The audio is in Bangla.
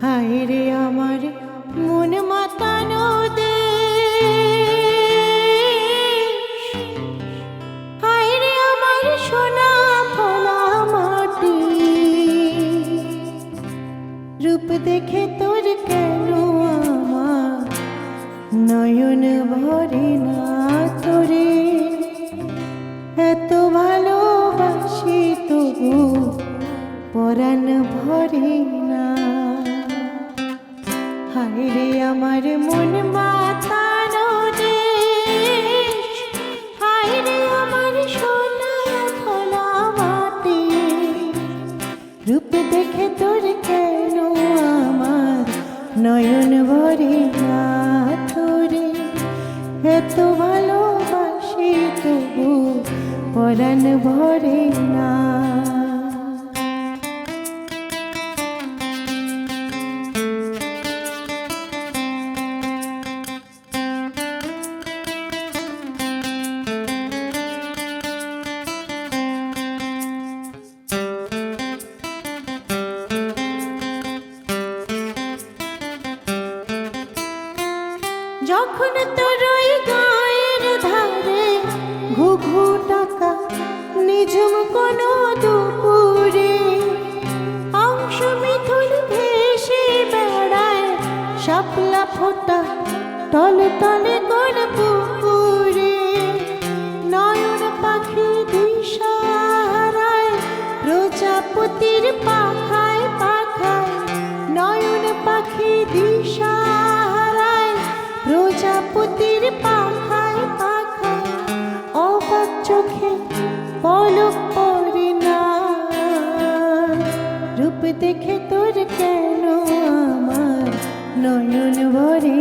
হায় রে আমার মন মাতানো দেশ, হায় রে আমার সোনা ফলা মাটি। রূপ দেখে তোর কেন আমার নয়ন ভরে না তোরে, এত ভালোবাসি তবু পরাণ ভরে না। হায় রে আমার মন মাতানো দেশ, হায় রে আমার সোনা ফলা মাটি। রূপ দেখে তোর কেন আমার নয়ন ভরে না তোরে, এত ভালোবাসি তবু পরাণ ভরে না। যখন তোর ওই গায়ের ধারে ঘুঘু টাকা নিঝুম কোনো দুপুরে, অংশ মিথুন ভেসে বেড়ায় শাপলা ফোটা টলে টলে কোন পুকুরে। নয়ন পাখি দিশা হারায় প্রজাপতির পাখায় পাখায়, নয়ন পাখি দিশা প্রজাপতির পাখায় পাখায়, অবাক চোখে পলক পড়ে না। রূপ দেখে তোর কেন আমার নয়ন ভরে